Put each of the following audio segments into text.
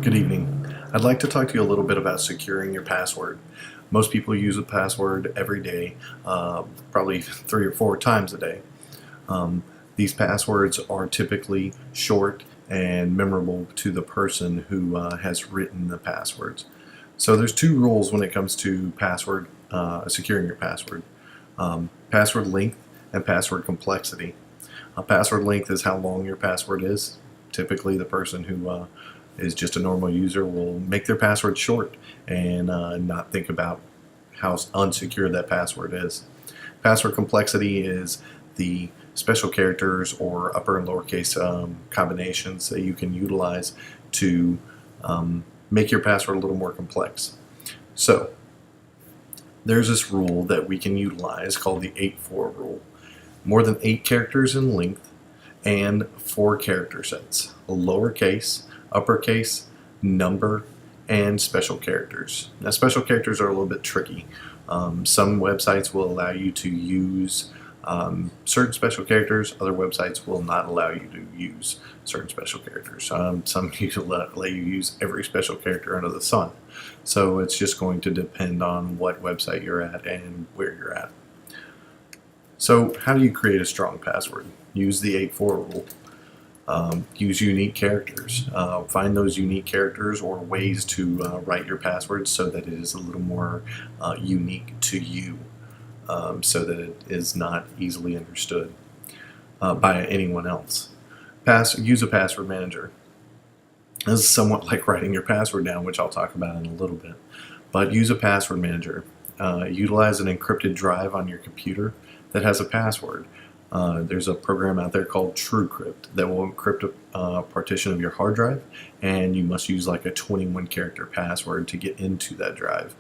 Good evening. I'd like to talk to you a little bit about securing your password. Most people use a password every day, probably 3 or 4 times a day. These passwords are typically short and memorable to the person who has written the passwords. So there's two rules when it comes to password securing your password: password length and password complexity. Password length is how long your password is. Typically, the person who is just a normal user will make their password short and not think about how unsecure that password is. Password complexity is the special characters or upper and lowercase combinations that you can utilize to make your password a little more complex. So there's this rule that we can utilize called the 8-4 rule. More than 8 characters in length and 4 character sets: a lowercase, uppercase, number, and special characters. Now, special characters are a little bit tricky. Some websites will allow you to use certain special characters. Other websites will not allow you to use certain special characters. Some let you use every special character under the sun. So it's just going to depend on what website you're at and where you're at. So how do you create a strong password? Use the 8-4 rule. Use unique characters. Find those unique characters or ways to write your password so that it is a little more unique to you, so that it is not easily understood by anyone else. Use a password manager. This is somewhat like writing your password down, which I'll talk about in a little bit. But use a password manager. Utilize an encrypted drive on your computer that has a password. There's a program out there called TrueCrypt that will encrypt a partition of your hard drive, and you must use like a 21 character password to get into that drive.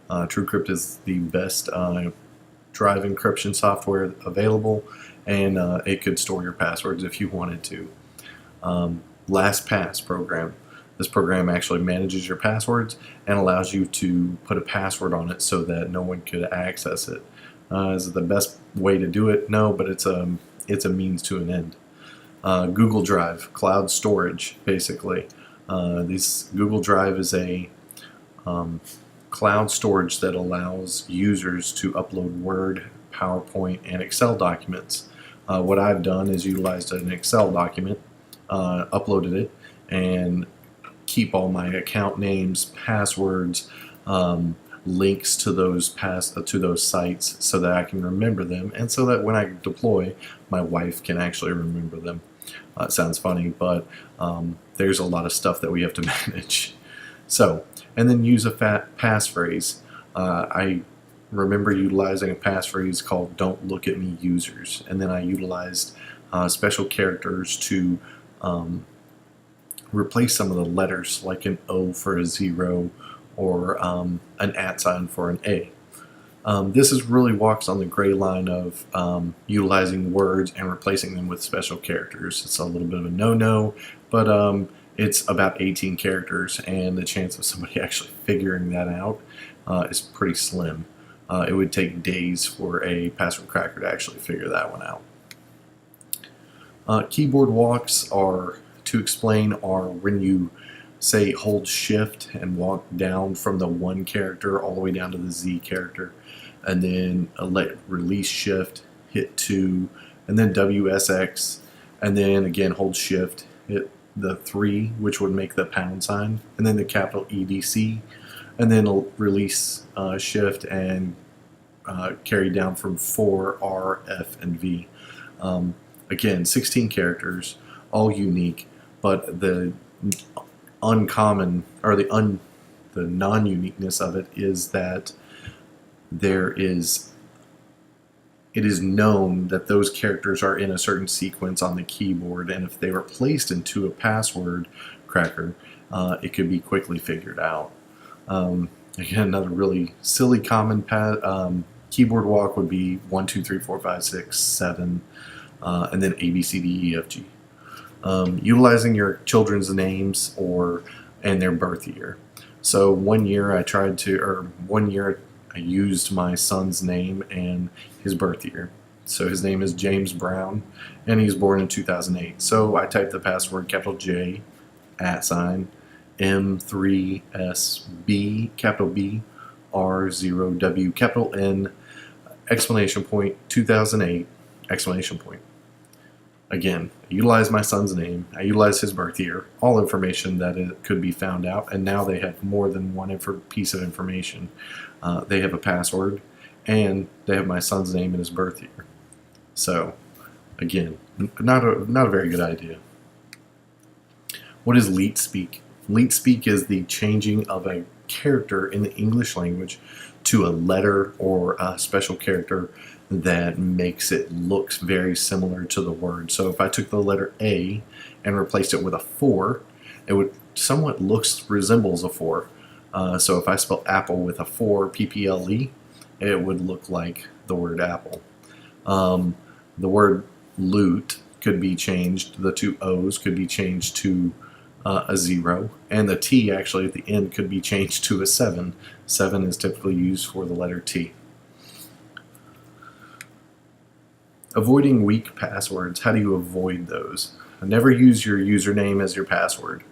TrueCrypt is the best drive encryption software available, and it could store your passwords if you wanted to. LastPass program. This program actually manages your passwords and allows you to put a password on it so that no one could access it. Is it the best way to do it? No, but it's a means to an end. Google Drive, cloud storage, basically. This Google Drive is a cloud storage that allows users to upload Word, PowerPoint, and Excel documents. What I've done is utilized an Excel document, uploaded it, and keep all my account names, passwords, links to those sites so that I can remember them, and so that when I deploy, my wife can actually remember them. It sounds funny, but there's a lot of stuff that we have to manage. So, and then use a passphrase. I remember utilizing a passphrase called "Don't look at me, users," and then I utilized special characters to replace some of the letters, like an O for a 0 or an @ sign for an A. This really walks on the gray line of utilizing words and replacing them with special characters. It's a little bit of a no-no, but it's about 18 characters, and the chance of somebody actually figuring that out is pretty slim. It would take days for a password cracker to actually figure that one out. Keyboard walks to explain are when you say hold shift and walk down from the 1 character all the way down to the Z character, and then release shift, hit 2, and then WSX, and then again hold shift, hit the 3, which would make the pound sign, and then the capital EDC, and then release shift and carry down from 4, R, F, and V. Again, 16 characters, all unique, but the uncommon, or the non-uniqueness of it is that it is known that those characters are in a certain sequence on the keyboard, and if they were placed into a password cracker, it could be quickly figured out. Again, another really silly common keyboard walk would be 1, 2, 3, 4, 5, 6, 7, and then A, B, C, D, E, F, G. Utilizing your children's names and their birth year. So one year I used my son's name and his birth year. So his name is James Brown, and he was born in 2008. So I typed the password capital J, @ sign, M3SB, capital B, R0W, capital N, exclamation point, 2008, exclamation point. Again, I utilized my son's name, I utilized his birth year, all information that it could be found out, and now they have more than one piece of information. They have a password, and they have my son's name and his birth year. So, again, not a very good idea. What is leet speak? Leet speak is the changing of a character in the English language to a letter or a special character that makes it look very similar to the word. So if I took the letter A and replaced it with a 4, it would somewhat resembles a 4. So if I spell apple with a 4, PPLE, it would look like the word apple. The word loot could be changed, the two O's could be changed to a 0, and the T actually at the end could be changed to a 7. 7 is typically used for the letter T. Avoiding weak passwords. How do you avoid those? Never use your username as your password.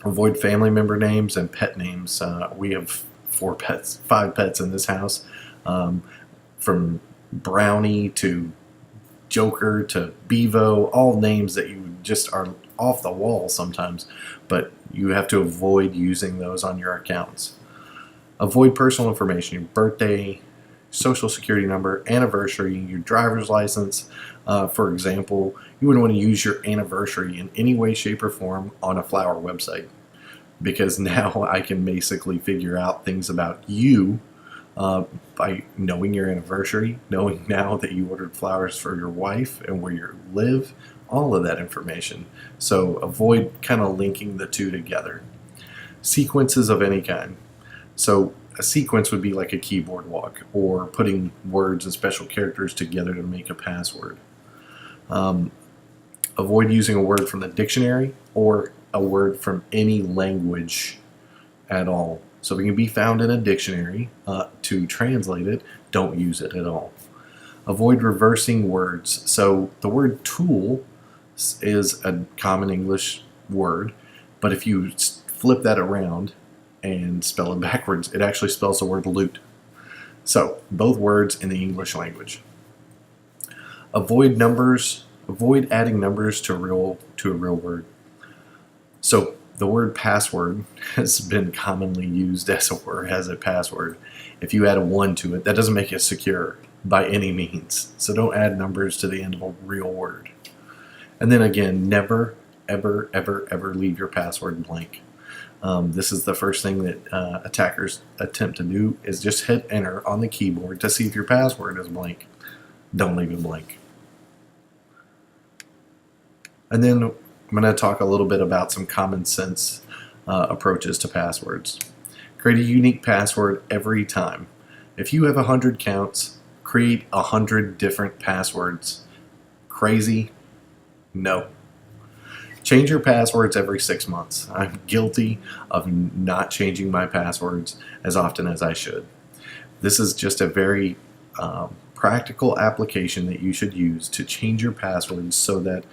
Avoid family member names and pet names. We have 5 pets in this house, from Brownie to Joker to Bevo, all names that you just are off the wall sometimes, but you have to avoid using those on your accounts. Avoid personal information, your birthday, social security number, anniversary, your driver's license. For example, you wouldn't want to use your anniversary in any way, shape, or form on a flower website, because now I can basically figure out things about you by knowing your anniversary, knowing now that you ordered flowers for your wife and where you live, all of that information. So avoid kind of linking the two together. Sequences of any kind. So a sequence would be like a keyboard walk, or putting words and special characters together to make a password. Avoid using a word from the dictionary or a word from any language at all. So if it can be found in a dictionary, to translate it, don't use it at all. Avoid reversing words. So the word tool is a common English word, but if you flip that around and spell it backwards, it actually spells the word loot. So both words in the English language. Avoid adding numbers to a real word. So the word password has been commonly used as a password. If you add a 1 to it, that doesn't make it secure by any means. So don't add numbers to the end of a real word. And then again, never, ever, ever, ever leave your password blank. This is the first thing that attackers attempt to do, is just hit enter on the keyboard to see if your password is blank. Don't leave it blank. And then I'm going to talk a little bit about some common sense approaches to passwords. Create a unique password every time. If you have 100 accounts, create 100 different passwords. Crazy? No. Change your passwords every 6 months. I'm guilty of not changing my passwords as often as I should. This is just a very practical application that you should use to change your passwords so that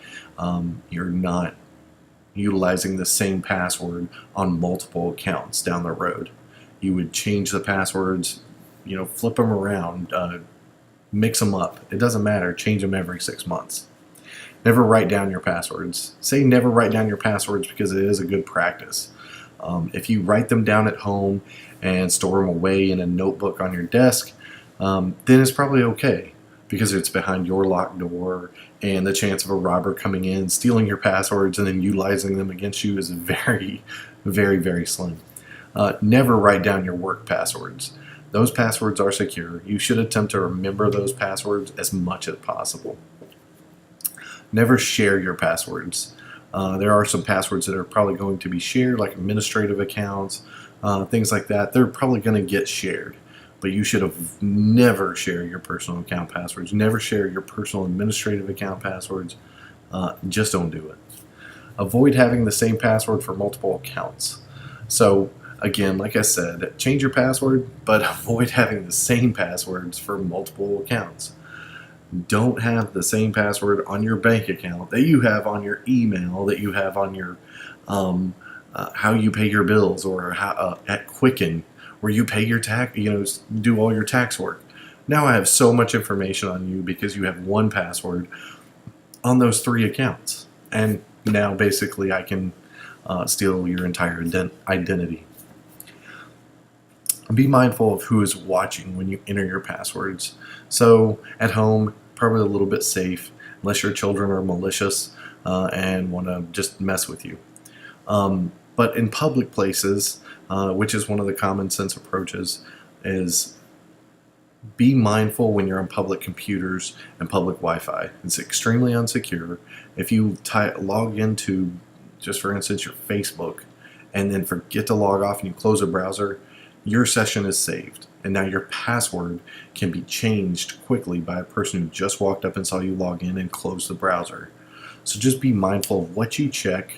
you're not utilizing the same password on multiple accounts down the road. You would change the passwords, flip them around, mix them up. It doesn't matter. Change them every 6 months. Never write down your passwords. Say never write down your passwords because it is a good practice. If you write them down at home and store them away in a notebook on your desk, then it's probably okay, because it's behind your locked door, and the chance of a robber coming in, stealing your passwords, and then utilizing them against you is very, very, very slim. Never write down your work passwords. Those passwords are secure. You should attempt to remember those passwords as much as possible. Never share your passwords. There are some passwords that are probably going to be shared, like administrative accounts, things like that. They're probably going to get shared. But you should have never share your personal account passwords. Never share your personal administrative account passwords. Just don't do it. Avoid having the same password for multiple accounts. So again, like I said, change your password, but avoid having the same passwords for multiple accounts. Don't have the same password on your bank account that you have on your email, that you have on your how you pay your bills, or how, at Quicken, where you pay your tax, do all your tax work. Now I have so much information on you because you have one password on those 3 accounts. And now basically I can steal your entire identity. Be mindful of who is watching when you enter your passwords. So at home, probably a little bit safe, unless your children are malicious and want to just mess with you. But in public places, which is one of the common sense approaches, is be mindful when you're on public computers and public Wi-Fi. It's extremely unsecure. If you log into, just for instance, your Facebook, and then forget to log off and you close a browser, your session is saved. And now your password can be changed quickly by a person who just walked up and saw you log in and close the browser. So just be mindful of what you check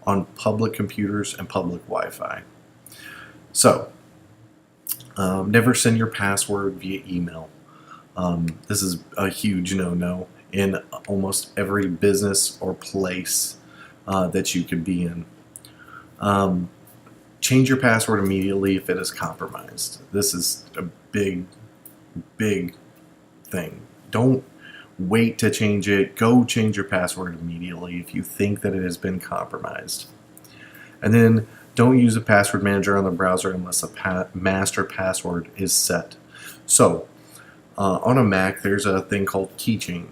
on public computers and public Wi-Fi. So, never send your password via email. This is a huge no-no in almost every business or place that you could be in. Change your password immediately if it is compromised. This is a big, big thing. Don't wait to change it. Go change your password immediately if you think that it has been compromised. And then don't use a password manager on the browser unless a master password is set. So on a Mac, there's a thing called Keychain.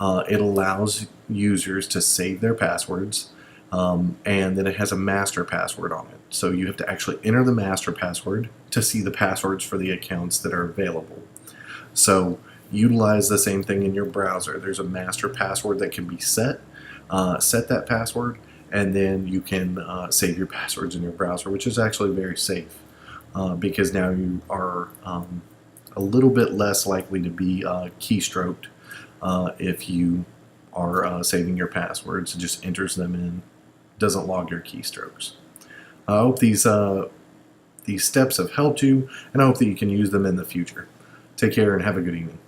It allows users to save their passwords, and then it has a master password on it. So you have to actually enter the master password to see the passwords for the accounts that are available. So utilize the same thing in your browser. There's a master password that can be set. Set that password, and then you can save your passwords in your browser, which is actually very safe because now you are a little bit less likely to be keystroked if you are saving your passwords. It just enters them in, doesn't log your keystrokes. I hope these steps have helped you, and I hope that you can use them in the future. Take care and have a good evening.